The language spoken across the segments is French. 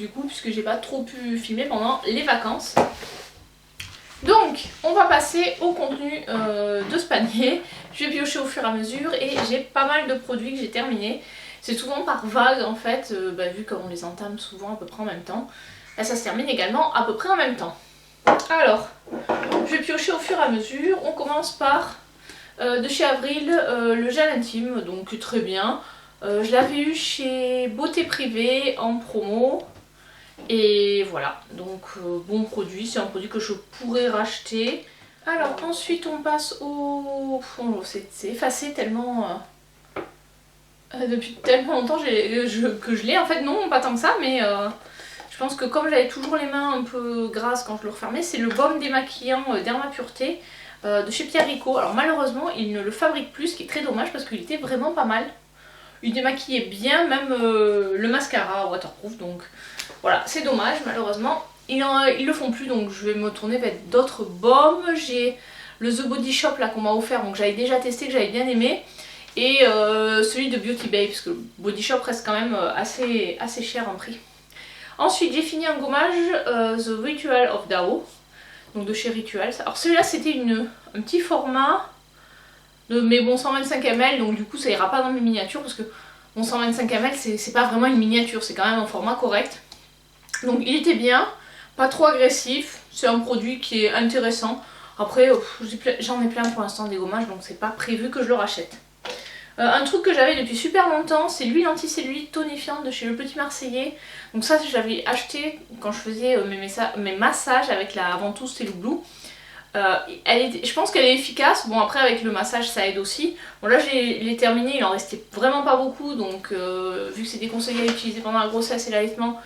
du coup, puisque j'ai pas trop pu filmer pendant les vacances. Donc on va passer au contenu de ce panier. Je vais piocher au fur et à mesure et j'ai pas mal de produits que j'ai terminés. C'est souvent par vague en fait, vu qu'on les entame souvent à peu près en même temps. Là ça se termine également à peu près en même temps. Alors, je vais piocher au fur et à mesure. On commence par de chez Avril le gel intime, donc très bien. Je l'avais eu chez Beauté Privée en promo. Et voilà, donc bon produit, c'est un produit que je pourrais racheter. Alors ensuite on passe au... Oh, c'est effacé tellement... depuis tellement longtemps que je l'ai. En fait non, pas tant que ça, mais je pense que comme j'avais toujours les mains un peu grasses quand je le refermais, c'est le baume démaquillant Derma Pureté de chez Pierre Rico. Alors malheureusement il ne le fabrique plus, ce qui est très dommage parce qu'il était vraiment pas mal. Il démaquillait bien, même le mascara waterproof, donc voilà, c'est dommage malheureusement. Ils le font plus, donc je vais me tourner vers d'autres baumes. J'ai le The Body Shop là qu'on m'a offert, donc j'avais déjà testé, que j'avais bien aimé. Et celui de Beauty Bay, parce que le Body Shop reste quand même assez cher en prix. Ensuite j'ai fini un gommage, The Ritual of Dao, donc de chez Rituals. Alors celui-là c'était un petit format, mais bon 125 ml, donc du coup ça ira pas dans mes miniatures, parce que bon 125 ml c'est pas vraiment une miniature, c'est quand même un format correct. Donc il était bien, pas trop agressif, c'est un produit qui est intéressant. Après j'en ai plein pour l'instant des gommages, donc c'est pas prévu que je le rachète. Un truc que j'avais depuis super longtemps, c'est l'huile anti-cellulite tonifiante de chez Le Petit Marseillais. Donc ça je l'avais acheté quand je faisais mes massages avec la ventouse Stelu Blue. Je pense qu'elle est efficace. Bon après avec le massage ça aide aussi. Bon là je l'ai terminé, il en restait vraiment pas beaucoup. Donc vu que c'est déconseillé à utiliser pendant la grossesse et l'allaitement,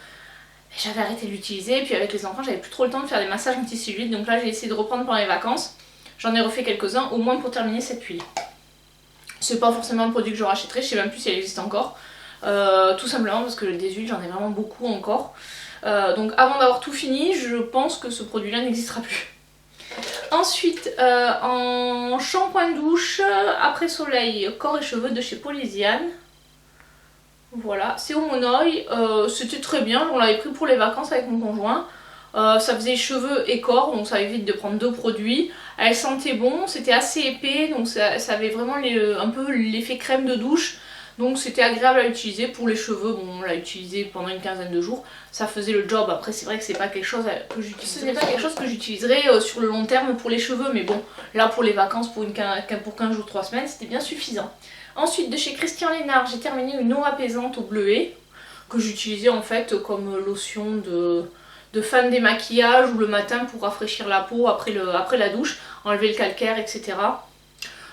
j'avais arrêté de l'utiliser. Et puis avec les enfants j'avais plus trop le temps de faire des massages anti-cellulite. Donc là j'ai essayé de reprendre pendant les vacances. J'en ai refait quelques-uns au moins pour terminer cette huile. C'est pas forcément un produit que je rachèterai, je sais même plus si elle existe encore. Tout simplement parce que des huiles j'en ai vraiment beaucoup encore. Donc avant d'avoir tout fini, je pense que ce produit là n'existera plus. Ensuite en shampoing douche après soleil corps et cheveux de chez Polysiane. Voilà, c'est au Monoï, c'était très bien, on l'avait pris pour les vacances avec mon conjoint. Ça faisait cheveux et corps, donc ça évite de prendre deux produits. Elle sentait bon, c'était assez épais, donc ça avait vraiment un peu l'effet crème de douche. Donc c'était agréable à utiliser. Pour les cheveux, bon, on l'a utilisé pendant une quinzaine de jours, ça faisait le job. Après c'est vrai que c'est pas quelque chose que j'utiliserais sur le long terme pour les cheveux, mais bon, là pour les vacances, pour 15 jours, 3 semaines, c'était bien suffisant. Ensuite de chez Christian Lénard, j'ai terminé une eau apaisante au bleuet, que j'utilisais en fait comme lotion de fin de démaquillage ou le matin pour rafraîchir la peau après la douche, enlever le calcaire, etc.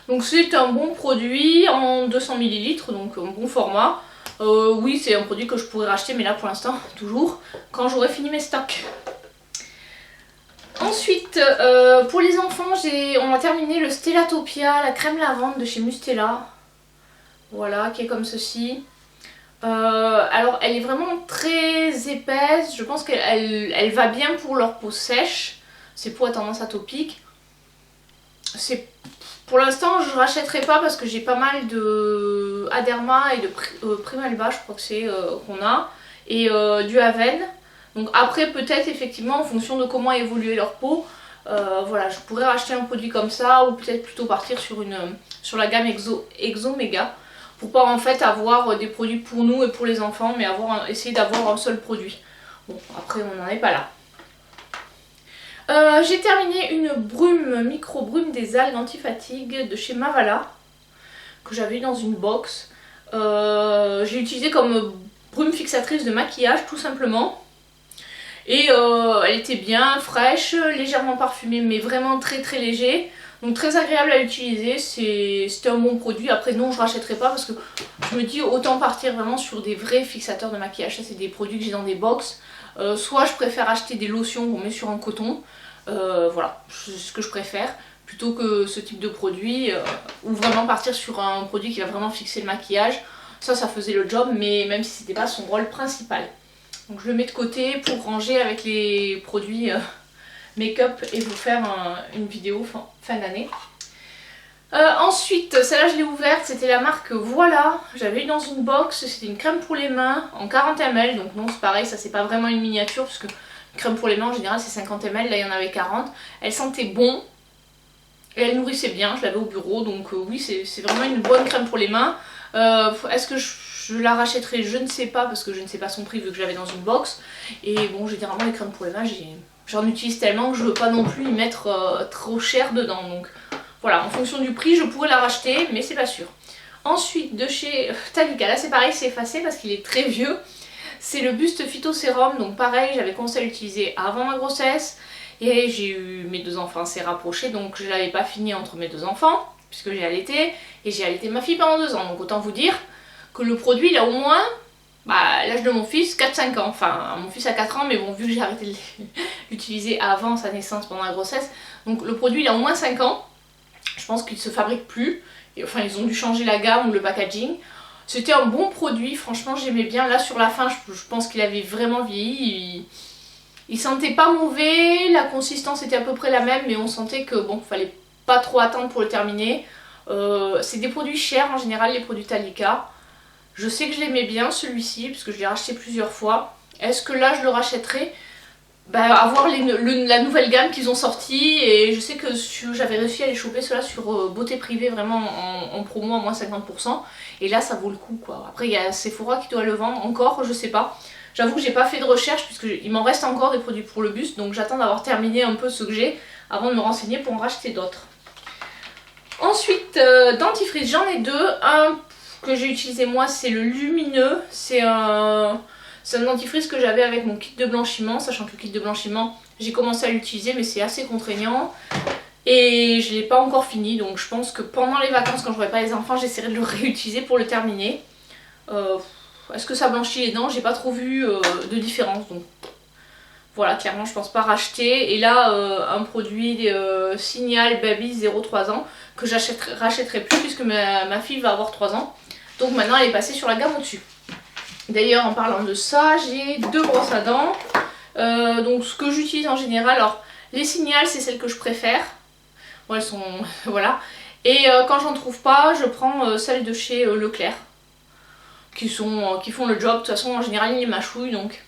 Donc c'est un bon produit en 200 ml, donc un bon format. Oui, c'est un produit que je pourrais racheter, mais là pour l'instant, toujours, quand j'aurai fini mes stocks. Ensuite, pour les enfants, on a terminé le Stellatopia, la crème lavande de chez Mustela. Voilà, qui est comme ceci. Alors elle est vraiment très épaisse, je pense qu'elle va bien pour leur peau sèche, c'est peau à tendance atopique. Pour l'instant je rachèterai pas parce que j'ai pas mal de Aderma et de Primalba, je crois que c'est qu'on a, et du Haven. Donc après peut-être effectivement en fonction de comment évoluer leur peau, voilà, je pourrais racheter un produit comme ça ou peut-être plutôt partir sur la gamme Exo Mega. Pour pas en fait avoir des produits pour nous et pour les enfants, mais essayer d'avoir un seul produit. Bon, après on n'en est pas là. J'ai terminé une micro brume des algues anti-fatigue de chez Mavala, que j'avais eu dans une box. J'ai utilisé comme brume fixatrice de maquillage tout simplement. Et elle était bien fraîche, légèrement parfumée, mais vraiment très très léger. Donc très agréable à utiliser, c'était un bon produit. Après non, je rachèterai pas parce que je me dis autant partir vraiment sur des vrais fixateurs de maquillage. Ça c'est des produits que j'ai dans des box. Soit je préfère acheter des lotions qu'on met sur un coton. Voilà, c'est ce que je préfère. Plutôt que ce type de produit. Ou vraiment partir sur un produit qui va vraiment fixer le maquillage. Ça faisait le job, mais même si c'était pas son rôle principal. Donc je le mets de côté pour ranger avec les produits... make-up et vous faire une vidéo fin d'année. Ensuite, celle-là je l'ai ouverte, c'était la marque Voilà. J'avais eu dans une box, c'était une crème pour les mains en 40 ml. Donc non, c'est pareil, ça c'est pas vraiment une miniature parce que une crème pour les mains en général c'est 50 ml, là il y en avait 40. Elle sentait bon et elle nourrissait bien, je l'avais au bureau. Donc oui, c'est vraiment une bonne crème pour les mains. Est-ce que je la rachèterai? Je ne sais pas parce que je ne sais pas son prix vu que je l'avais dans une box. Et bon, généralement les crèmes pour les mains, j'en utilise tellement que je veux pas non plus y mettre trop cher dedans. Donc voilà, en fonction du prix, je pourrais la racheter, mais c'est pas sûr. Ensuite, de chez Talika, là c'est pareil, c'est effacé parce qu'il est très vieux. C'est le Buste Phyto Sérum, donc pareil, j'avais commencé à l'utiliser avant ma grossesse. Et j'ai eu mes 2 enfants assez rapprochés, donc je l'avais pas fini entre mes 2 enfants, puisque j'ai allaité. Et j'ai allaité ma fille pendant 2 ans, donc autant vous dire que le produit, il a au moins, l'âge de mon fils, 4-5 ans. Enfin, mon fils a 4 ans, mais bon, vu que j'ai arrêté de l'utiliser avant sa naissance, pendant la grossesse, donc le produit, il a au moins 5 ans. Je pense qu'il ne se fabrique plus. Et, enfin, ils ont dû changer la gamme ou le packaging. C'était un bon produit, franchement, j'aimais bien. Là, sur la fin, je pense qu'il avait vraiment vieilli. Il sentait pas mauvais, la consistance était à peu près la même, mais on sentait que bon, fallait pas trop attendre pour le terminer. C'est des produits chers en général, les produits Talika. Je sais que je l'aimais bien celui-ci, parce que je l'ai racheté plusieurs fois. Est-ce que là, je le rachèterai? Avoir la nouvelle gamme qu'ils ont sorti, et je sais que j'avais réussi à les choper ceux-là sur Beauté Privée vraiment en promo à moins 50%, et là ça vaut le coup quoi. Après il y a Sephora qui doit le vendre encore, je sais pas. J'avoue que j'ai pas fait de recherche puisqu'il m'en reste encore des produits pour le buste, donc j'attends d'avoir terminé un peu ce que j'ai avant de me renseigner pour en racheter d'autres. Ensuite, dentifrice, j'en ai 2. Un que j'ai utilisé moi, c'est le lumineux, c'est un dentifrice que j'avais avec mon kit de blanchiment, sachant que le kit de blanchiment, j'ai commencé à l'utiliser mais c'est assez contraignant. Et je l'ai pas encore fini, donc je pense que pendant les vacances, quand je n'aurai pas les enfants, j'essaierai de le réutiliser pour le terminer. Est-ce que ça blanchit les dents? J'ai pas trop vu de différence, donc voilà, clairement je pense pas racheter. Et là, un produit Signal Baby 0-3 ans que rachèterai plus puisque ma fille va avoir 3 ans. Donc maintenant elle est passée sur la gamme au-dessus. D'ailleurs, en parlant de ça, j'ai 2 brosses à dents. Donc ce que j'utilise en général, alors les Signal c'est celles que je préfère. Bon, elles sont voilà. Et quand j'en trouve pas, je prends celles de chez Leclerc qui font le job. De toute façon en général ils les mâchouillent, donc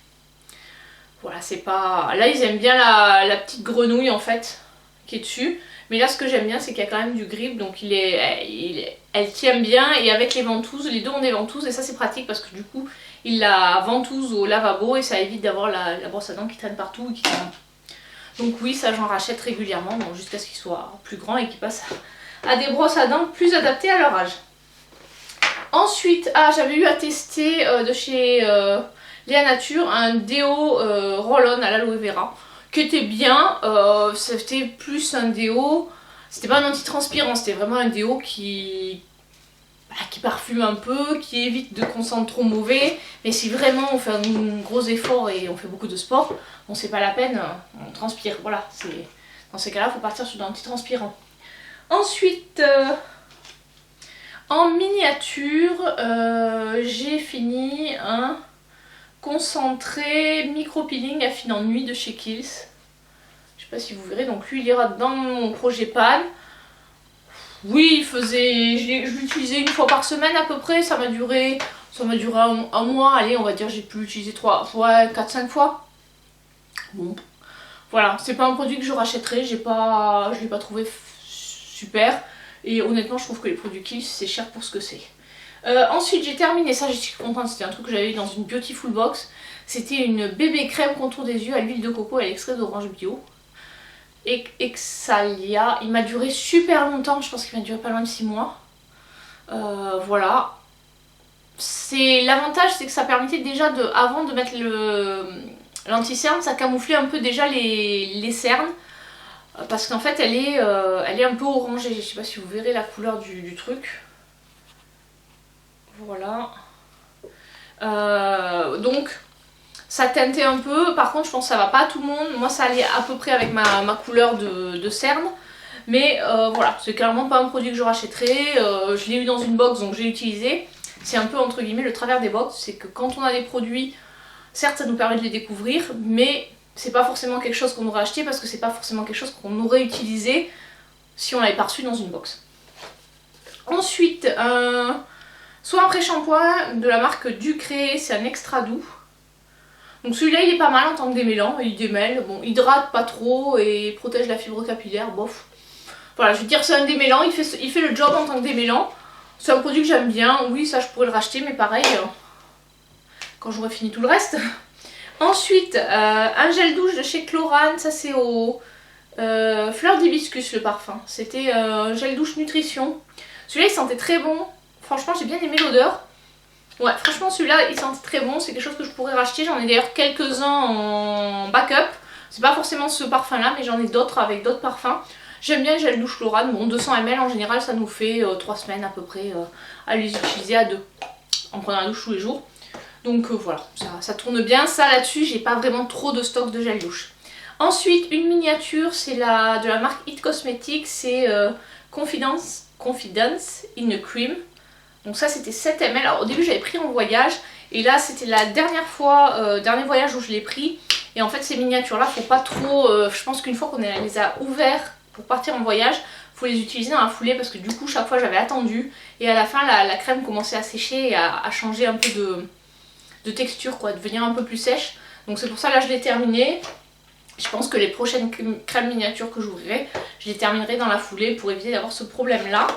voilà, c'est pas... Là ils aiment bien la petite grenouille en fait qui est dessus. Mais là ce que j'aime bien c'est qu'il y a quand même du grip, donc elle tient bien, et avec les ventouses, les deux ont des ventouses et ça c'est pratique parce que du coup il la ventouse au lavabo et ça évite d'avoir la brosse à dents qui traîne partout et qui traîne. Donc oui, ça j'en rachète régulièrement, bon, jusqu'à ce qu'ils soient plus grands et qu'ils passent à des brosses à dents plus adaptées à leur âge. Ensuite, j'avais eu à tester de chez Léa Nature un déo roll-on à l'aloe vera qui était bien. C'était plus un déo, c'était pas un antitranspirant, c'était vraiment un déo qui parfume un peu, qui évite de qu'on sente trop mauvais. Mais si vraiment on fait un gros effort et on fait beaucoup de sport, bon c'est pas la peine, on transpire. Voilà, dans ces cas-là, il faut partir sur un antitranspirant. Ensuite, en miniature, j'ai fini un concentré micro-peeling affinant nuit de chez Kiehl's. Je sais pas si vous verrez, donc lui il ira dans mon projet pan. Oui, je l'utilisais une fois par semaine à peu près, ça m'a duré un mois, allez on va dire j'ai pu l'utiliser 4-5 fois. Bon, voilà, c'est pas un produit que je rachèterai, je l'ai pas trouvé super. Et honnêtement je trouve que les produits Kiehl's c'est cher pour ce que c'est. Ensuite j'ai terminé ça, j'étais contente, c'était un truc que j'avais eu dans une Beautiful Box. C'était une bébé crème contour des yeux à l'huile de coco et à l'extrait d'orange bio. Et Exalia, il m'a duré super longtemps, je pense qu'il m'a duré pas loin de 6 mois. Voilà. L'avantage c'est que ça permettait déjà avant de mettre l'anti-cerne, ça camouflait un peu déjà les cernes. Parce qu'en fait elle est un peu orangée, je sais pas si vous verrez la couleur du truc. Voilà. Donc ça teintait un peu, par contre je pense que ça va pas à tout le monde. Moi ça allait à peu près avec ma couleur de cerne. Mais voilà, c'est clairement pas un produit que je rachèterai. Je l'ai eu dans une box donc j'ai utilisé. C'est un peu entre guillemets le travers des box, c'est que quand on a des produits, certes ça nous permet de les découvrir, mais c'est pas forcément quelque chose qu'on aurait acheté parce que c'est pas forcément quelque chose qu'on aurait utilisé si on l'avait pas reçu dans une box. Ensuite, soit un pré-shampoing de la marque Ducré, c'est un extra doux. Donc celui-là il est pas mal en tant que démêlant, il démêle, bon, hydrate pas trop et protège la fibre capillaire, bof. Voilà, je veux dire c'est un démêlant, il fait le job en tant que démêlant. C'est un produit que j'aime bien, oui ça je pourrais le racheter mais pareil, quand j'aurai fini tout le reste. Ensuite, un gel douche de chez Chlorane, ça c'est au fleur d'hibiscus le parfum. C'était un gel douche nutrition. Celui-là il sentait très bon, franchement j'ai bien aimé l'odeur. Ouais, franchement celui-là il sentait très bon, c'est quelque chose que je pourrais racheter. J'en ai d'ailleurs quelques-uns en backup. C'est pas forcément ce parfum là, mais j'en ai d'autres avec d'autres parfums. J'aime bien le gel douche Chlorane, bon 200 ml en général ça nous fait 3 semaines à peu près à les utiliser à deux, en prenant la douche tous les jours. Donc voilà, ça tourne bien, ça là-dessus j'ai pas vraiment trop de stock de gel douche. Ensuite une miniature, c'est de la marque It Cosmetics, c'est Confidence in a Cream. Donc ça c'était 7 ml, alors au début j'avais pris en voyage et là c'était la dernière fois, dernier voyage où je l'ai pris. Et en fait ces miniatures là faut pas trop, je pense qu'une fois qu'on les a ouverts pour partir en voyage, faut les utiliser dans la foulée parce que du coup chaque fois j'avais attendu et à la fin la crème commençait à sécher et à changer un peu de texture quoi, devenir un peu plus sèche. Donc c'est pour ça là je l'ai terminé. Je pense que les prochaines crèmes miniatures que j'ouvrirai, je les terminerai dans la foulée pour éviter d'avoir ce problème là.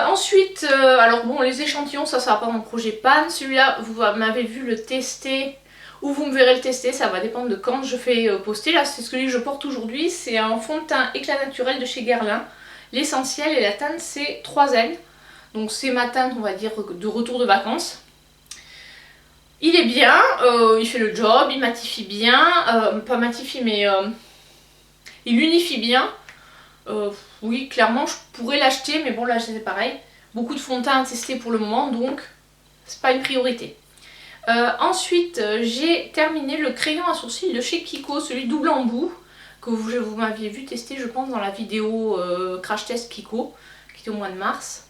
Ensuite, alors bon les échantillons ça va pas dans le projet pan. Celui-là vous m'avez vu le tester ou vous me verrez le tester, ça va dépendre de quand je fais poster. Là c'est celui que je porte aujourd'hui, c'est un fond de teint éclat naturel de chez Guerlain. L'essentiel et la teinte c'est 3N. Donc c'est ma teinte on va dire de retour de vacances. Il est bien, il fait le job, il matifie bien, pas matifie mais il unifie bien. Oui clairement je pourrais l'acheter mais bon là c'est pareil. Beaucoup de fond de teint à tester pour le moment donc c'est pas une priorité. Ensuite j'ai terminé le crayon à sourcils de chez Kiko, celui double embout que vous m'aviez vu tester je pense dans la vidéo crash test Kiko qui était au mois de mars.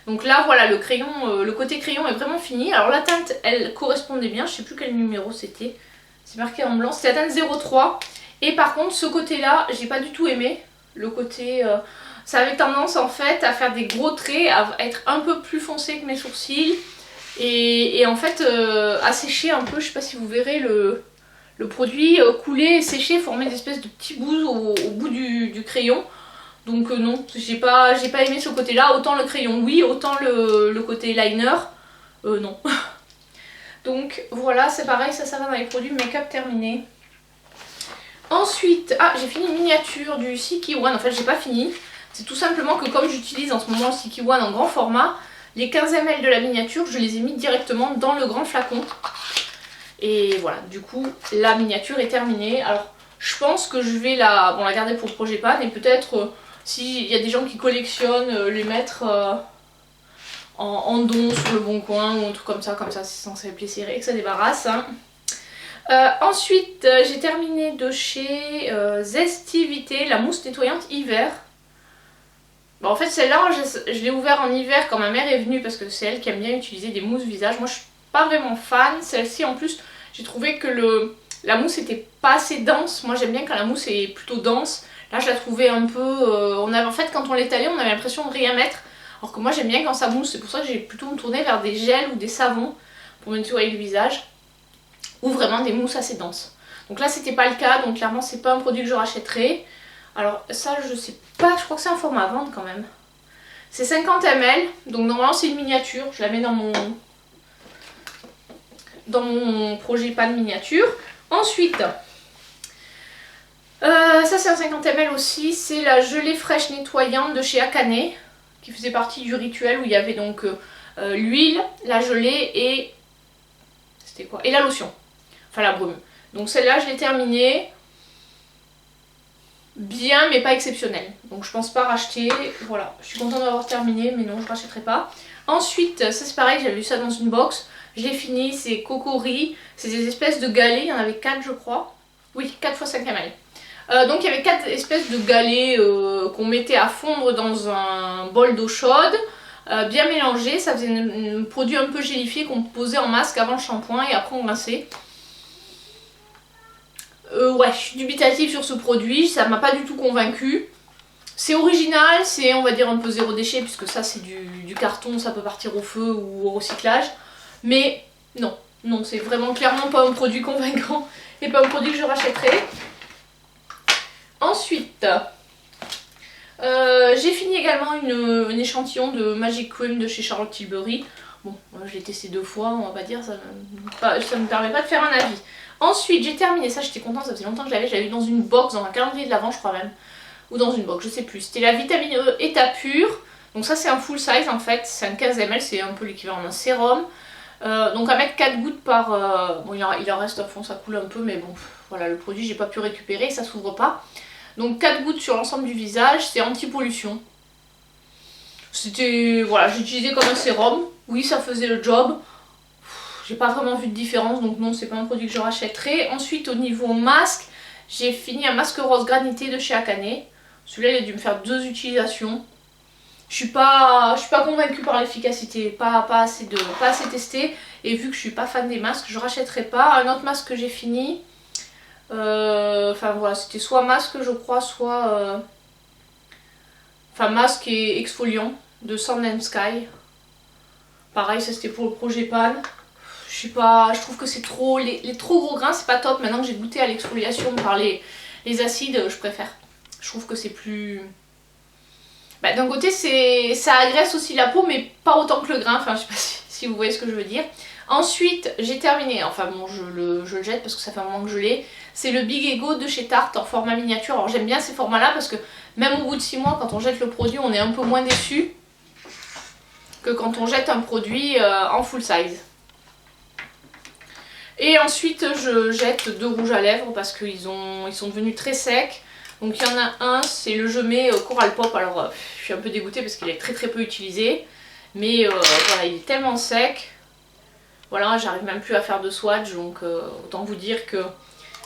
Donc là voilà le crayon, le côté crayon est vraiment fini. Alors la teinte elle correspondait bien, je sais plus quel numéro c'était, c'est marqué en blanc, c'était la teinte 03. Et par contre ce côté là j'ai pas du tout aimé, le côté, ça avait tendance en fait à faire des gros traits, à être un peu plus foncé que mes sourcils. Et en fait à sécher un peu, je sais pas si vous verrez le produit couler et sécher, former des espèces de petits bouts au bout du crayon. Donc non, j'ai pas aimé ce côté là, autant le crayon oui, autant le côté liner non. Donc voilà c'est pareil, ça va dans les produits make-up terminés. Ensuite, j'ai fini une miniature du Siki One, en fait j'ai pas fini. C'est tout simplement que comme j'utilise en ce moment le Siki One en grand format, les 15 ml de la miniature je les ai mis directement dans le grand flacon. Et voilà, du coup la miniature est terminée. Alors je pense que je vais la garder pour le projet pan et peut-être s'il y a des gens qui collectionnent, les mettre en don sur le bon coin ou un truc comme ça c'est censé être serré et que ça débarrasse. Hein. Ensuite j'ai terminé de chez Zestivité la mousse nettoyante hiver. Bon, en fait celle-là je l'ai ouvert en hiver quand ma mère est venue parce que c'est elle qui aime bien utiliser des mousses visage. Moi je suis pas vraiment fan, celle-ci en plus j'ai trouvé que la mousse était pas assez dense. Moi j'aime bien quand la mousse est plutôt dense. Là je la trouvais un peu, en fait quand on l'étalait on avait l'impression de rien mettre. Alors que moi j'aime bien quand ça mousse, c'est pour ça que j'ai plutôt me tourner vers des gels ou des savons pour me nettoyer le visage. Ou vraiment des mousses assez denses. Donc là c'était pas le cas, donc clairement c'est pas un produit que je rachèterai. Alors ça je sais pas, je crois que c'est un format à vendre quand même. C'est 50 ml, donc normalement c'est une miniature, je la mets dans mon projet pan miniature. Ensuite, ça c'est un 50 ml aussi, c'est la gelée fraîche nettoyante de chez Akane, qui faisait partie du rituel où il y avait donc l'huile, la gelée et... c'était quoi? Et la lotion. Enfin la brume. Donc celle-là je l'ai terminée. Bien mais pas exceptionnelle. Donc je pense pas racheter. Voilà, je suis contente d'avoir terminé mais non je rachèterai pas. Ensuite, ça c'est pareil, j'avais vu ça dans une box. Je l'ai fini, c'est Kokori. C'est des espèces de galets, il y en avait 4 je crois. Oui, 4 x 5 ml. Donc il y avait 4 espèces de galets qu'on mettait à fondre dans un bol d'eau chaude. Bien mélangé, ça faisait un produit un peu gélifié qu'on posait en masque avant le shampoing et après on rinçait. Ouais, je suis dubitative sur ce produit, ça m'a pas du tout convaincue. C'est original, c'est on va dire un peu zéro déchet puisque ça c'est du carton, ça peut partir au feu ou au recyclage. Mais non, non, c'est vraiment clairement pas un produit convaincant et pas un produit que je rachèterai. Ensuite, j'ai fini également un échantillon de Magic Cream de chez Charlotte Tilbury. Bon, je l'ai testé 2 fois, on va pas dire, ça me permet pas de faire un avis. Ensuite, j'ai terminé, ça j'étais contente, ça faisait longtemps que je l'avais eu dans une box, dans un calendrier de l'Avent je crois même. Ou dans une box, je sais plus. C'était la vitamine E état pur. Donc ça c'est un full size en fait, c'est un 15 ml, c'est un peu l'équivalent d'un sérum. Donc à mettre 4 gouttes par... bon il en reste à fond, ça coule un peu, mais bon, voilà, le produit j'ai pas pu récupérer, ça s'ouvre pas. Donc 4 gouttes sur l'ensemble du visage, c'est anti-pollution. C'était... voilà, j'ai utilisé comme un sérum. Oui, ça faisait le job. J'ai pas vraiment vu de différence, donc non, c'est pas un produit que je rachèterai. Ensuite, au niveau masque, j'ai fini un masque rose granité de chez Akane. Celui-là, il a dû me faire 2 utilisations. Je suis pas convaincue par l'efficacité, pas assez testé. Et vu que je suis pas fan des masques, je rachèterai pas. Un autre masque que j'ai fini, enfin voilà, c'était soit masque je crois, soit... enfin masque et exfoliant de Sand and Sky. Pareil, ça c'était pour le projet Pan. Je trouve que c'est trop... les trop gros grains, c'est pas top. Maintenant que j'ai goûté à l'exfoliation par les acides, je préfère. Je trouve que c'est plus... bah, d'un côté, ça agresse aussi la peau, mais pas autant que le grain. Enfin, je sais pas si vous voyez ce que je veux dire. Ensuite, j'ai terminé. Enfin bon, je le jette parce que ça fait un moment que je l'ai. C'est le Big Ego de chez Tarte en format miniature. Alors j'aime bien ces formats-là parce que même au bout de 6 mois, quand on jette le produit, on est un peu moins déçu que quand on jette un produit en full size. Et ensuite, je jette 2 rouges à lèvres parce qu'ils sont devenus très secs. Donc il y en a un, c'est le Je Mets Coral Pop. Alors je suis un peu dégoûtée parce qu'il est très peu utilisé. Mais voilà, il est tellement sec. Voilà, j'arrive même plus à faire de swatch. Donc autant vous dire que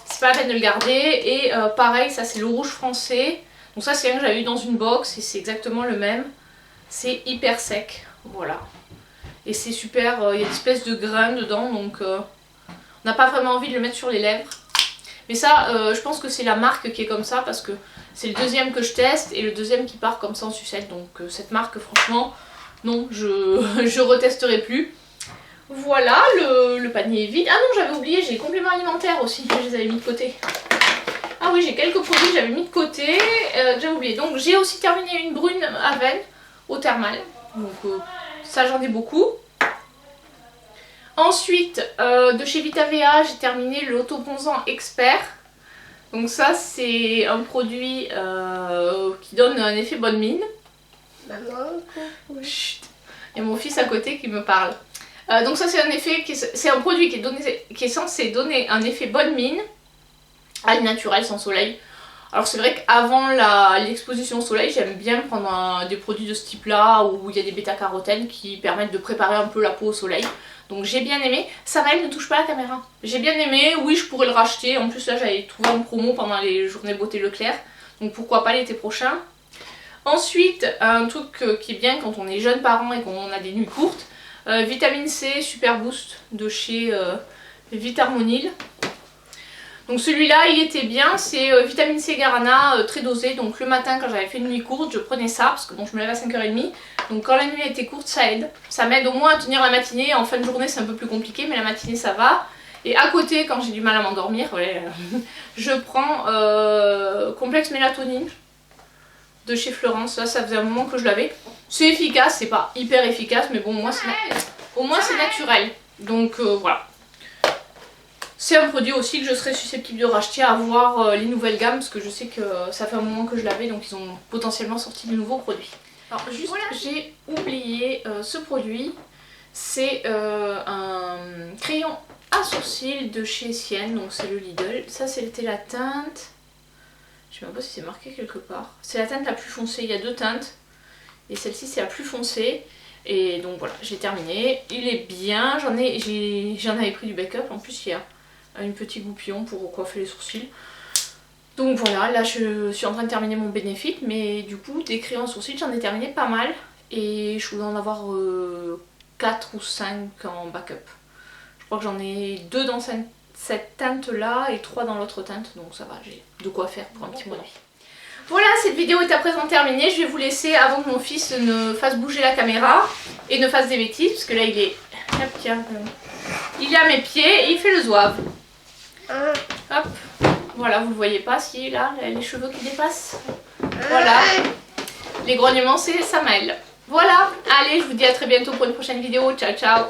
c'est pas la peine de le garder. Et pareil, ça c'est le rouge français. Donc ça c'est un que j'avais eu dans une box et c'est exactement le même. C'est hyper sec. Voilà. Et c'est super, il y a des espèces de grains dedans. Donc on n'a pas vraiment envie de le mettre sur les lèvres. Mais ça, je pense que c'est la marque qui est comme ça parce que c'est le deuxième que je teste et le deuxième qui part comme ça en sucette. Donc cette marque, franchement, non, je retesterai plus. Voilà, le panier est vide. Ah non, j'avais oublié, j'ai les compléments alimentaires aussi, je les avais mis de côté. Ah oui, j'ai quelques produits que j'avais mis de côté, j'avais oublié. Donc j'ai aussi terminé une brune à veine au thermal. Donc ça, j'en ai beaucoup. Ensuite, de chez VitaVea, j'ai terminé le Autobronzant Expert. Donc ça, c'est un produit qui donne un effet bonne mine. Maman, chut. Il y a mon fils à côté qui me parle. Donc ça, c'est un produit qui est censé donner un effet bonne mine à naturel sans soleil. Alors c'est vrai qu'avant l'exposition au soleil, j'aime bien prendre des produits de ce type là où il y a des bêta-carotènes qui permettent de préparer un peu la peau au soleil. Donc j'ai bien aimé. Ça va, elle ne touche pas la caméra. J'ai bien aimé, oui je pourrais le racheter. En plus là j'avais trouvé en promo pendant les journées beauté Leclerc. Donc pourquoi pas l'été prochain. Ensuite, un truc qui est bien quand on est jeune parent et qu'on a des nuits courtes. Vitamine C Super Boost de chez Vitarmonil. Donc celui-là il était bien, c'est vitamine C Guarana très dosé. Donc le matin quand j'avais fait une nuit courte je prenais ça parce que bon, je me lève à 5h30. Donc quand la nuit était courte ça aide. Ça m'aide au moins à tenir la matinée. En fin de journée c'est un peu plus compliqué mais la matinée ça va. Et à côté quand j'ai du mal à m'endormir, ouais, je prends complexe mélatonine de chez Florence. Là ça faisait un moment que je l'avais. C'est efficace, c'est pas hyper efficace mais bon au moins c'est naturel. Donc voilà. C'est un produit aussi que je serais susceptible de racheter à voir les nouvelles gammes parce que je sais que ça fait un moment que je l'avais donc ils ont potentiellement sorti de nouveaux produits. Alors juste voilà, j'ai oublié ce produit, c'est un crayon à sourcils de chez Sienne, donc c'est le Lidl. Ça c'était la teinte, je sais même pas si c'est marqué quelque part, c'est la teinte la plus foncée, il y a 2 teintes et celle-ci c'est la plus foncée. Et donc voilà, j'ai terminé, il est bien, j'en avais pris du backup en plus il y a une petite goupillon pour coiffer les sourcils. Donc voilà, là je suis en train de terminer mon bénéfice, mais du coup des crayons à sourcils j'en ai terminé pas mal et je voulais en avoir 4 ou 5 en backup. Je crois que j'en ai 2 dans cette teinte là et 3 dans l'autre teinte, donc ça va, j'ai de quoi faire pour un petit mois. Voilà, cette vidéo est à présent terminée. Je vais vous laisser avant que mon fils ne fasse bouger la caméra et ne fasse des bêtises. Parce que là, il est... Hop, tiens, il est à mes pieds et il fait le zouave. Hop. Voilà, vous le voyez pas, si là, les cheveux qui dépassent. Voilà. Les grognements, c'est Samael. Voilà. Allez, je vous dis à très bientôt pour une prochaine vidéo. Ciao, ciao.